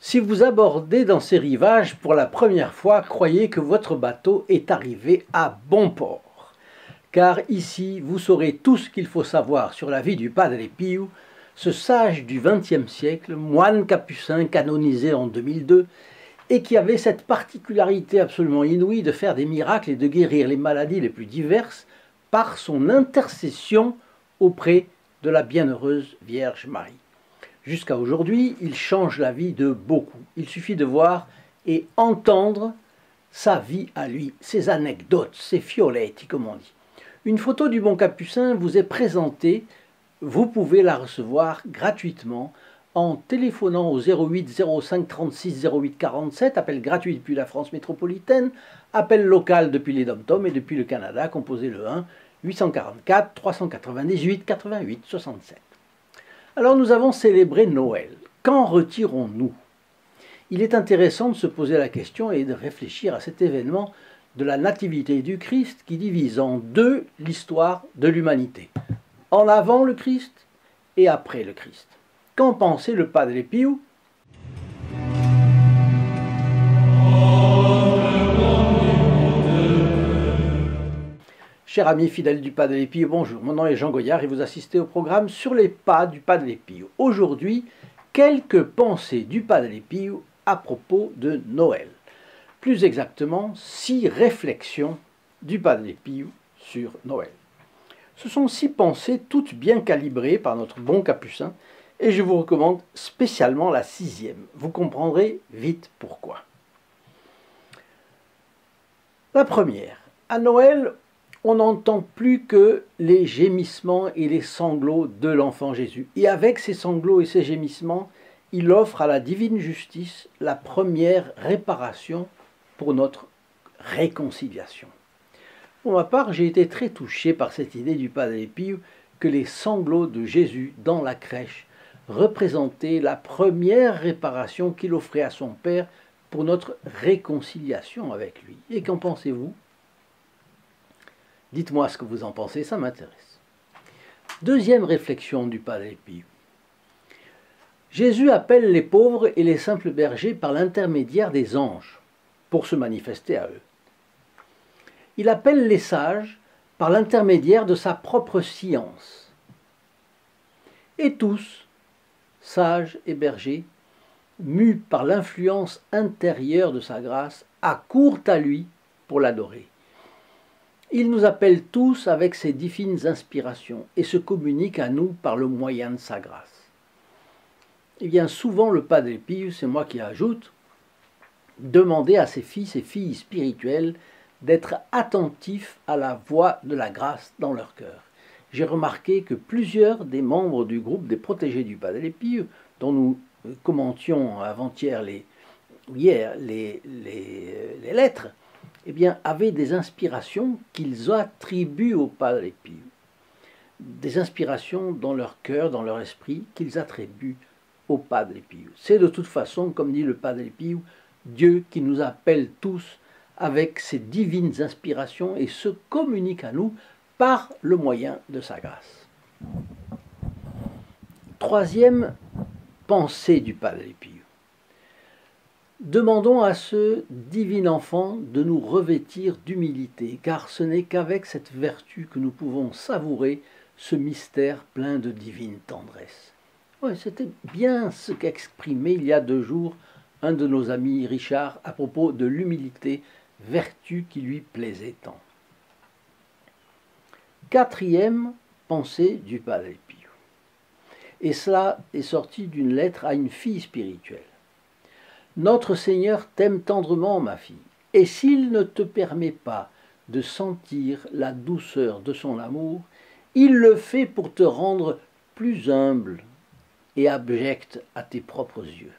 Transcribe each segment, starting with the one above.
Si vous abordez dans ces rivages pour la première fois, croyez que votre bateau est arrivé à bon port. Car ici, vous saurez tout ce qu'il faut savoir sur la vie du Padre Pio, ce sage du XXe siècle, moine capucin canonisé en 2002, et qui avait cette particularité absolument inouïe de faire des miracles et de guérir les maladies les plus diverses par son intercession auprès de la bienheureuse Vierge Marie. Jusqu'à aujourd'hui, il change la vie de beaucoup. Il suffit de voir et entendre sa vie à lui, ses anecdotes, ses fioletti, comme on dit. Une photo du bon capucin vous est présentée, vous pouvez la recevoir gratuitement en téléphonant au 08 05 36 08 47, appel gratuit depuis la France métropolitaine, appel local depuis les DOM-TOM et depuis le Canada, composez le 1 844 398 88 67. Alors nous avons célébré Noël. Qu'en retirons-nous? Il est intéressant de se poser la question et de réfléchir à cet événement de la nativité du Christ qui divise en deux l'histoire de l'humanité. En avant le Christ et après le Christ. Qu'en pensait le Padre Pio? Chers amis fidèles du Padre Pio, bonjour, mon nom est Jean Goyard et vous assistez au programme Sur les pas du Padre Pio. Aujourd'hui, quelques pensées du Padre Pio à propos de Noël. Plus exactement, 6 réflexions du Padre Pio sur Noël. Ce sont 6 pensées toutes bien calibrées par notre bon capucin et je vous recommande spécialement la 6e. Vous comprendrez vite pourquoi. La première, à Noël, on n'entend plus que les gémissements et les sanglots de l'enfant Jésus. Et avec ces sanglots et ces gémissements, il offre à la divine justice la première réparation pour notre réconciliation. Pour ma part, j'ai été très touché par cette idée du Padre Pio que les sanglots de Jésus dans la crèche représentaient la première réparation qu'il offrait à son Père pour notre réconciliation avec lui. Et qu'en pensez-vous ? Dites-moi ce que vous en pensez, ça m'intéresse. Deuxième réflexion du Padre Pio. Jésus appelle les pauvres et les simples bergers par l'intermédiaire des anges pour se manifester à eux. Il appelle les sages par l'intermédiaire de sa propre science. Et tous, sages et bergers, mus par l'influence intérieure de sa grâce, accourent à lui pour l'adorer. Il nous appelle tous avec ses divines inspirations et se communique à nous par le moyen de sa grâce. Et bien souvent le Padre Pio, c'est moi qui ajoute, demandait à ses fils et filles spirituelles d'être attentifs à la voix de la grâce dans leur cœur. J'ai remarqué que plusieurs des membres du groupe des protégés du Padre Pio, dont nous commentions avant-hier les lettres, eh bien, avaient des inspirations qu'ils attribuent au Padre Pio. Des inspirations dans leur cœur, dans leur esprit, qu'ils attribuent au Padre Pio. C'est de toute façon, comme dit le Padre Pio, Dieu qui nous appelle tous avec ses divines inspirations et se communique à nous par le moyen de sa grâce. Troisième pensée du Padre Pio. Demandons à ce divin enfant de nous revêtir d'humilité, car ce n'est qu'avec cette vertu que nous pouvons savourer ce mystère plein de divine tendresse. Ouais, c'était bien ce qu'exprimait il y a 2 jours un de nos amis, Richard, à propos de l'humilité, vertu qui lui plaisait tant. Quatrième pensée du Padre Pio. Et cela est sorti d'une lettre à une fille spirituelle. Notre Seigneur t'aime tendrement, ma fille, et s'il ne te permet pas de sentir la douceur de son amour, il le fait pour te rendre plus humble et abjecte à tes propres yeux.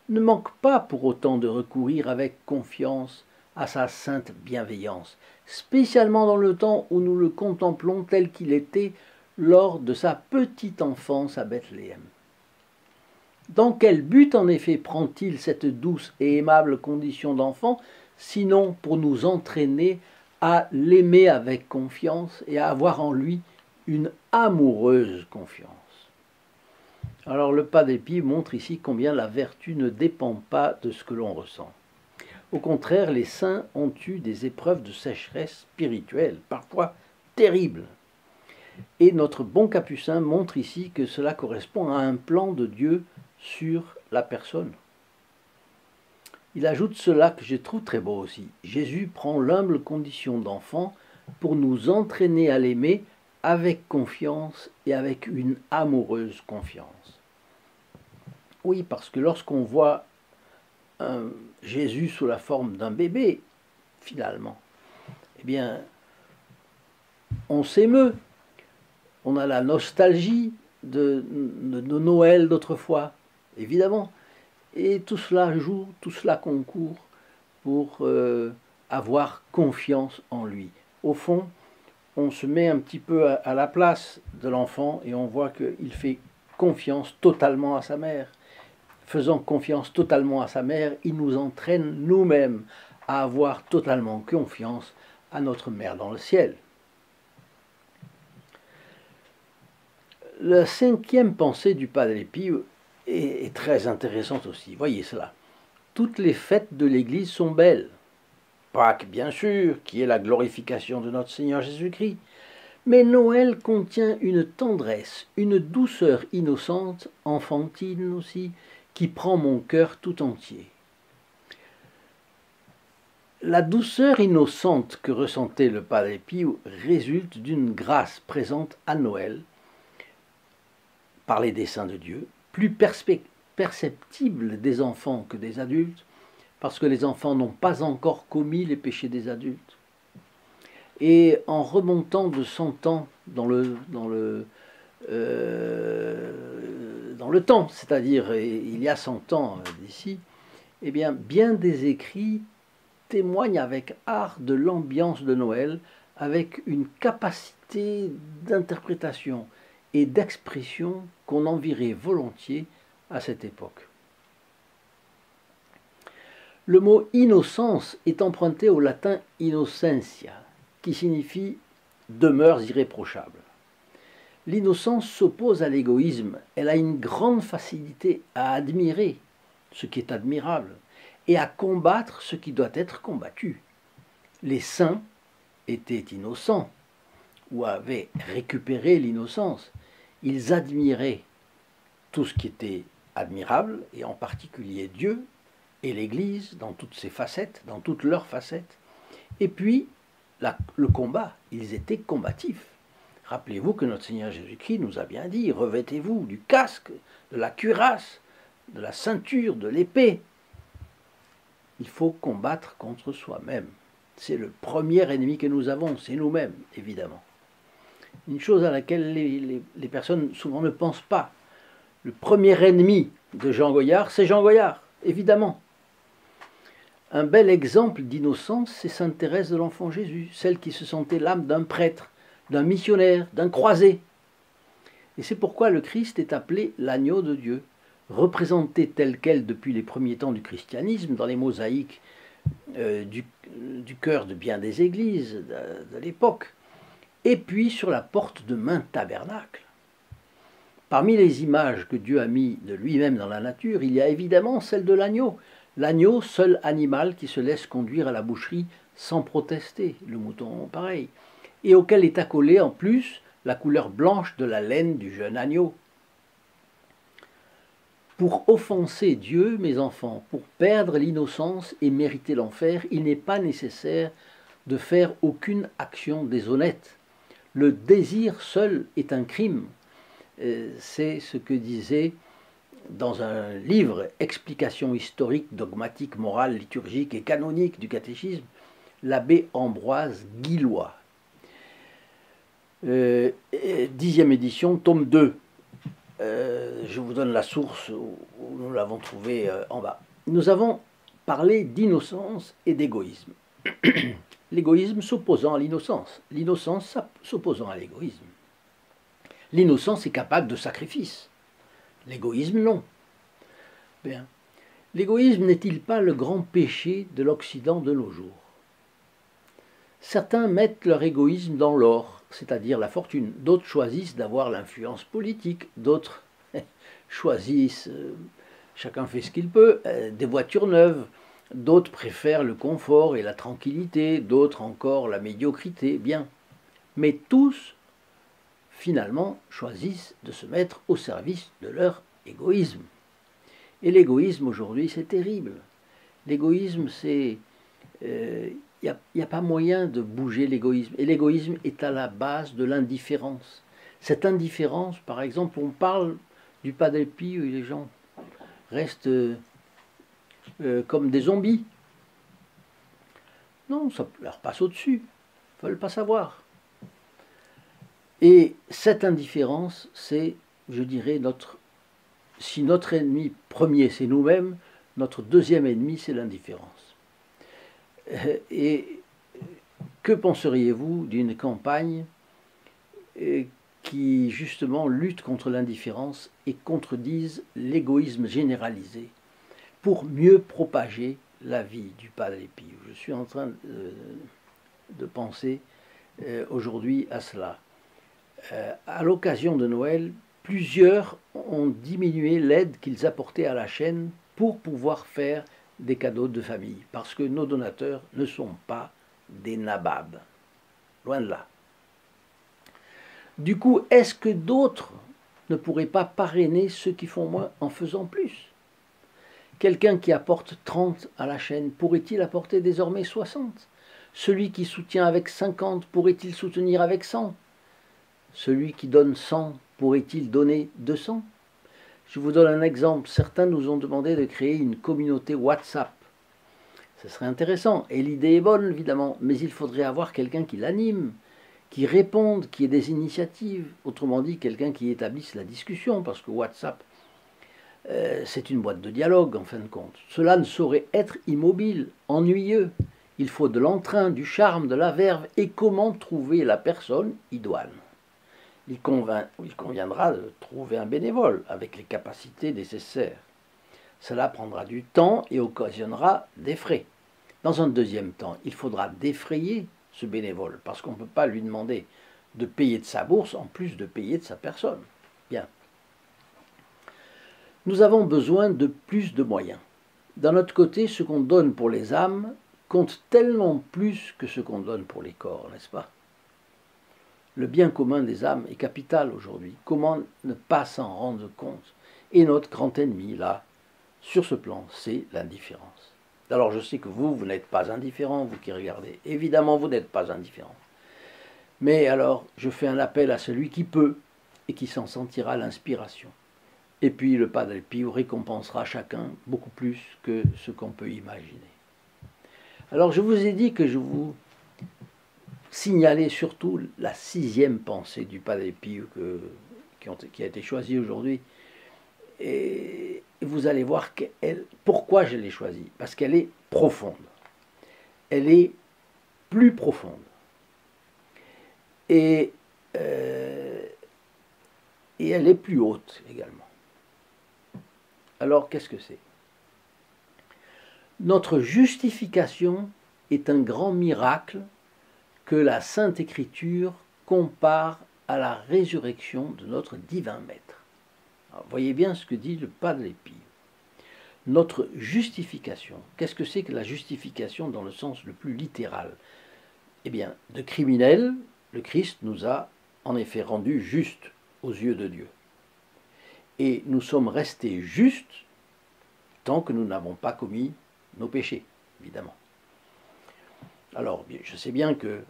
Ne manque pas pour autant de recourir avec confiance à sa sainte bienveillance, spécialement dans le temps où nous le contemplons tel qu'il était lors de sa petite enfance à Bethléem. Dans quel but, en effet, prend-il cette douce et aimable condition d'enfant, sinon pour nous entraîner à l'aimer avec confiance et à avoir en lui une amoureuse confiance? Alors le Padre Pio montre ici combien la vertu ne dépend pas de ce que l'on ressent. Au contraire, les saints ont eu des épreuves de sécheresse spirituelle, parfois terribles. Et notre bon capucin montre ici que cela correspond à un plan de Dieu sur la personne. Il ajoute cela que je trouve très beau aussi. Jésus prend l'humble condition d'enfant pour nous entraîner à l'aimer avec confiance et avec une amoureuse confiance. Oui, parce que lorsqu'on voit Jésus sous la forme d'un bébé, finalement, eh bien, on s'émeut. On a la nostalgie de Noël d'autrefois, évidemment. Et tout cela joue, tout cela concourt pour avoir confiance en lui. Au fond, on se met un petit peu à la place de l'enfant et on voit qu'il fait confiance totalement à sa mère. Faisant confiance totalement à sa mère, il nous entraîne nous-mêmes à avoir totalement confiance à notre mère dans le ciel. La cinquième pensée du Padre Pio est très intéressante aussi. Voyez cela. Toutes les fêtes de l'Église sont belles. Pâques, bien sûr, qui est la glorification de notre Seigneur Jésus-Christ. Mais Noël contient une tendresse, une douceur innocente, enfantine aussi, qui prend mon cœur tout entier. La douceur innocente que ressentait le Padre Pio résulte d'une grâce présente à Noël, par les desseins de Dieu, plus perceptible des enfants que des adultes, parce que les enfants n'ont pas encore commis les péchés des adultes. Et en remontant de 100 ans dans le temps, c'est-à-dire il y a 100 ans d'ici, eh bien des écrits témoignent avec art de l'ambiance de Noël, avec une capacité d'interprétation et d'expression qu'on envierait volontiers à cette époque. Le mot innocence est emprunté au latin innocentia, qui signifie demeures irréprochables. L'innocence s'oppose à l'égoïsme, elle a une grande facilité à admirer ce qui est admirable et à combattre ce qui doit être combattu. Les saints étaient innocents ou avaient récupéré l'innocence. Ils admiraient tout ce qui était admirable, et en particulier Dieu et l'Église dans toutes ses facettes, dans toutes leurs facettes. Et puis, le combat, ils étaient combatifs. Rappelez-vous que notre Seigneur Jésus-Christ nous a bien dit, revêtez-vous du casque, de la cuirasse, de la ceinture, de l'épée. Il faut combattre contre soi-même. C'est le premier ennemi que nous avons, c'est nous-mêmes, évidemment. Une chose à laquelle les personnes souvent ne pensent pas. Le premier ennemi de Jean Goyard, c'est Jean Goyard, évidemment. Un bel exemple d'innocence, c'est Sainte Thérèse de l'Enfant Jésus, celle qui se sentait l'âme d'un prêtre, d'un missionnaire, d'un croisé. Et c'est pourquoi le Christ est appelé l'agneau de Dieu, représenté tel quel depuis les premiers temps du christianisme, dans les mosaïques du chœur de bien des églises de l'époque, et puis sur la porte de maints tabernacles. Parmi les images que Dieu a mis de lui-même dans la nature, il y a évidemment celle de l'agneau. L'agneau, seul animal qui se laisse conduire à la boucherie sans protester, le mouton pareil, et auquel est accolée en plus la couleur blanche de la laine du jeune agneau. Pour offenser Dieu, mes enfants, pour perdre l'innocence et mériter l'enfer, il n'est pas nécessaire de faire aucune action déshonnête. Le désir seul est un crime. C'est ce que disait dans un livre « Explication historique, dogmatique, morale, liturgique et canonique du catéchisme » l'abbé Ambroise Guillois. 10e édition, tome 2. Je vous donne la source où nous l'avons trouvée en bas. Nous avons parlé d'innocence et d'égoïsme. L'égoïsme s'opposant à l'innocence, l'innocence s'opposant à l'égoïsme. L'innocence est capable de sacrifice, l'égoïsme non. Bien. L'égoïsme n'est-il pas le grand péché de l'Occident de nos jours? Certains mettent leur égoïsme dans l'or, c'est-à-dire la fortune. D'autres choisissent d'avoir l'influence politique. D'autres choisissent, chacun fait ce qu'il peut, des voitures neuves. D'autres préfèrent le confort et la tranquillité, d'autres encore la médiocrité, bien. Mais tous, finalement, choisissent de se mettre au service de leur égoïsme. Et l'égoïsme aujourd'hui, c'est terrible. L'égoïsme, c'est... Il n'y a pas moyen de bouger l'égoïsme. Et l'égoïsme est à la base de l'indifférence. Cette indifférence, par exemple, on parle du Padre Pio, les gens restent comme des zombies. Non, ça leur passe au-dessus. Ils ne veulent pas savoir. Et cette indifférence, c'est, je dirais, si notre ennemi premier, c'est nous-mêmes, notre deuxième ennemi, c'est l'indifférence. Et que penseriez-vous d'une campagne qui, justement, lutte contre l'indifférence et contredise l'égoïsme généralisé pour mieux propager la vie du Padre Pio? Je suis en train de penser aujourd'hui à cela. À l'occasion de Noël, plusieurs ont diminué l'aide qu'ils apportaient à la chaîne pour pouvoir faire des cadeaux de famille, parce que nos donateurs ne sont pas des nababs, loin de là. Du coup, est-ce que d'autres ne pourraient pas parrainer ceux qui font moins en faisant plus? Quelqu'un qui apporte 30 à la chaîne, pourrait-il apporter désormais 60? Celui qui soutient avec 50, pourrait-il soutenir avec 100? Celui qui donne 100, pourrait-il donner 200? Je vous donne un exemple. Certains nous ont demandé de créer une communauté WhatsApp. Ce serait intéressant. Et l'idée est bonne, évidemment. Mais il faudrait avoir quelqu'un qui l'anime, qui réponde, qui ait des initiatives. Autrement dit, quelqu'un qui établisse la discussion. Parce que WhatsApp, c'est une boîte de dialogue, en fin de compte. Cela ne saurait être immobile, ennuyeux. Il faut de l'entrain, du charme, de la verve. Et comment trouver la personne idoine? Il conviendra de trouver un bénévole avec les capacités nécessaires. Cela prendra du temps et occasionnera des frais. Dans un deuxième temps, il faudra défrayer ce bénévole, parce qu'on ne peut pas lui demander de payer de sa bourse en plus de payer de sa personne. Bien. Nous avons besoin de plus de moyens. D'un autre côté, ce qu'on donne pour les âmes compte tellement plus que ce qu'on donne pour les corps, n'est-ce pas? Le bien commun des âmes est capital aujourd'hui. Comment ne pas s'en rendre compte? Et notre grand ennemi, là, sur ce plan, c'est l'indifférence. Alors je sais que vous n'êtes pas indifférent, vous qui regardez. Évidemment, vous n'êtes pas indifférent. Mais alors, je fais un appel à celui qui peut et qui s'en sentira l'inspiration. Et puis le Padre Pio récompensera chacun beaucoup plus que ce qu'on peut imaginer. Alors je vous ai dit que je vous signalais surtout la 6e pensée du Padre Pio qui a été choisie aujourd'hui. Et vous allez voir pourquoi je l'ai choisie. Parce qu'elle est profonde. Elle est plus profonde. Et elle est plus haute également. Alors, qu'est-ce que c'est? Notre justification est un grand miracle que la Sainte Écriture compare à la résurrection de notre divin Maître. Alors, voyez bien ce que dit le Padre Pio. Notre justification, qu'est-ce que c'est que la justification dans le sens le plus littéral? Eh bien, de criminels, le Christ nous a en effet rendus justes aux yeux de Dieu. Et nous sommes restés justes tant que nous n'avons pas commis nos péchés, évidemment. Alors, je sais bien que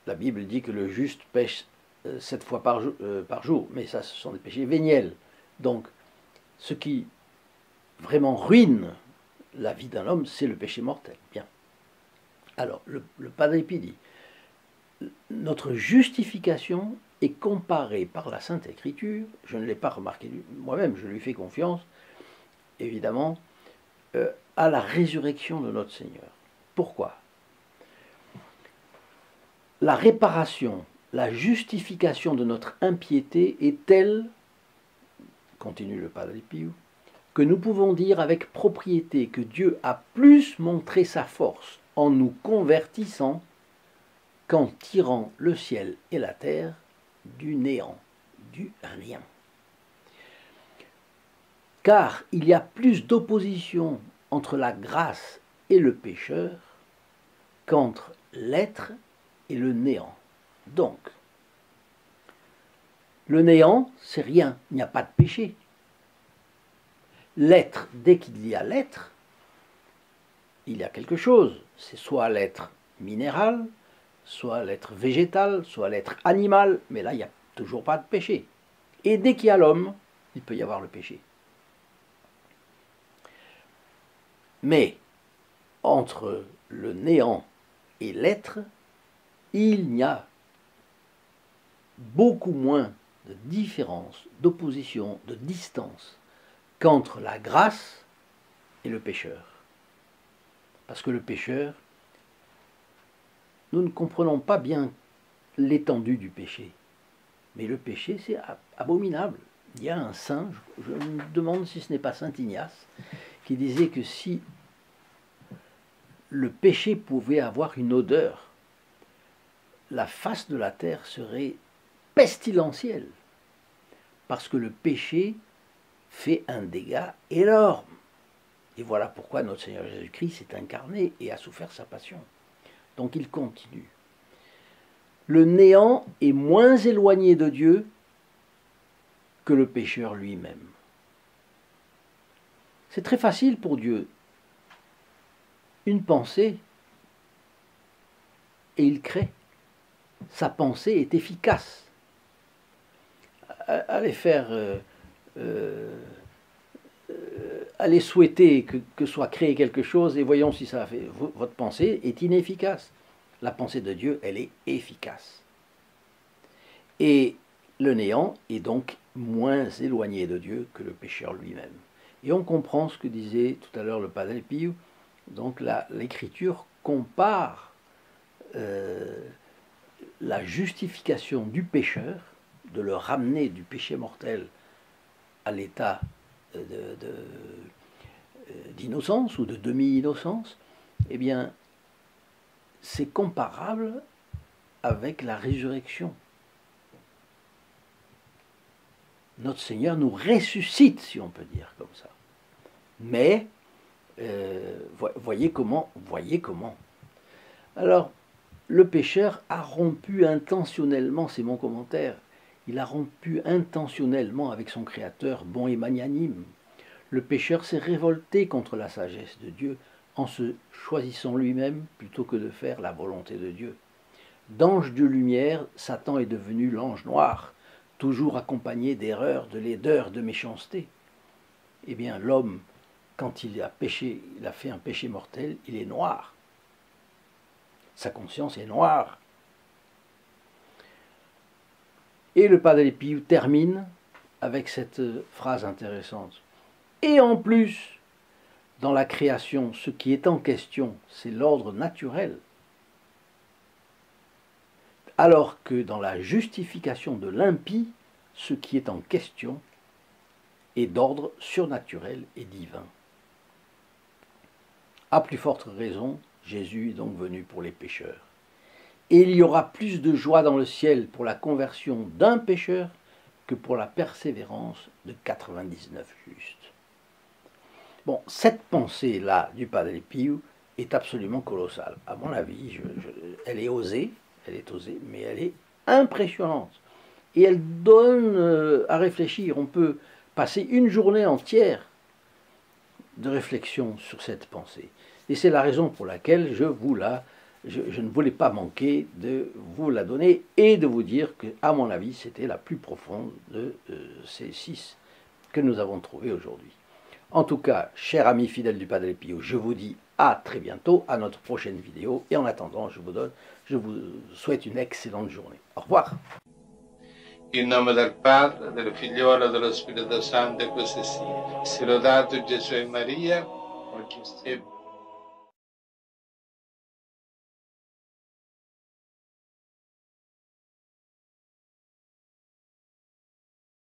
la Bible dit que le juste pêche 7 fois par jour, mais ça, ce sont des péchés véniels. Donc, ce qui vraiment ruine la vie d'un homme, c'est le péché mortel. Bien. Alors, le Padre Pio dit, notre justification est comparée par la Sainte Écriture, je ne l'ai pas remarqué moi-même, je lui fais confiance, évidemment, à la résurrection de notre Seigneur. Pourquoi? La réparation, la justification de notre impiété est telle, continue le Padre Pio, que nous pouvons dire avec propriété que Dieu a plus montré sa force en nous convertissant qu'en tirant le ciel et la terre du néant, du rien. car il y a plus d'opposition entre la grâce et le pécheur qu'entre l'être et le néant. Donc, le néant, c'est rien, il n'y a pas de péché. L'être, dès qu'il y a l'être, il y a quelque chose. C'est soit l'être minéral, soit l'être végétal, soit l'être animal, mais là, il n'y a toujours pas de péché. Et dès qu'il y a l'homme, il peut y avoir le péché. Mais entre le néant et l'être, il n'y a beaucoup moins de différence, d'opposition, de distance qu'entre la grâce et le pécheur. Parce que le pécheur, nous ne comprenons pas bien l'étendue du péché. Mais le péché, c'est abominable. Il y a un saint, je me demande si ce n'est pas saint Ignace, qui disait que si le péché pouvait avoir une odeur, la face de la terre serait pestilentielle. Parce que le péché fait un dégât énorme. Et voilà pourquoi notre Seigneur Jésus-Christ s'est incarné et a souffert sa passion. Donc il continue. Le néant est moins éloigné de Dieu que le pécheur lui-même. C'est très facile pour Dieu. Une pensée, et il crée. Sa pensée est efficace. Allez faire... allez souhaiter que soit créé quelque chose et voyons si ça a fait. Votre pensée est inefficace. La pensée de Dieu, elle est efficace. Et le néant est donc moins éloigné de Dieu que le pécheur lui-même. Et on comprend ce que disait tout à l'heure le Padre Pio. Donc l'Écriture compare la justification du pécheur, de le ramener du péché mortel à l'état d'innocence ou de demi-innocence, eh bien, c'est comparable avec la résurrection. Notre Seigneur nous ressuscite, si on peut dire comme ça. Mais, voyez comment. Alors, le pécheur a rompu intentionnellement, c'est mon commentaire, il a rompu intentionnellement avec son Créateur bon et magnanime. Le pécheur s'est révolté contre la sagesse de Dieu en se choisissant lui-même plutôt que de faire la volonté de Dieu. D'ange de lumière, Satan est devenu l'ange noir, toujours accompagné d'erreurs, de laideur, de méchanceté. Eh bien, l'homme, quand il a péché, il a fait un péché mortel, il est noir. Sa conscience est noire. Et le Padre Pio termine avec cette phrase intéressante. Et en plus, dans la création, ce qui est en question, c'est l'ordre naturel. Alors que dans la justification de l'impie, ce qui est en question est d'ordre surnaturel et divin. À plus forte raison, Jésus est donc venu pour les pécheurs. Et il y aura plus de joie dans le ciel pour la conversion d'un pécheur que pour la persévérance de 99 justes. Bon, cette pensée-là du Padre Pio est absolument colossale. À mon avis, elle est osée, mais elle est impressionnante. Et elle donne à réfléchir. On peut passer une journée entière de réflexion sur cette pensée. Et c'est la raison pour laquelle je ne voulais pas manquer de vous la donner et de vous dire que, à mon avis, c'était la plus profonde de ces 6 que nous avons trouvées aujourd'hui. En tout cas, chers amis fidèles du Padre Pio, je vous dis à très bientôt, à notre prochaine vidéo. Et en attendant, je vous souhaite une excellente journée. Au revoir. In nome del Padre, del Figliolo e dello Spirito Santo, e così sia. Sia lodato Gesù e Maria, oggi e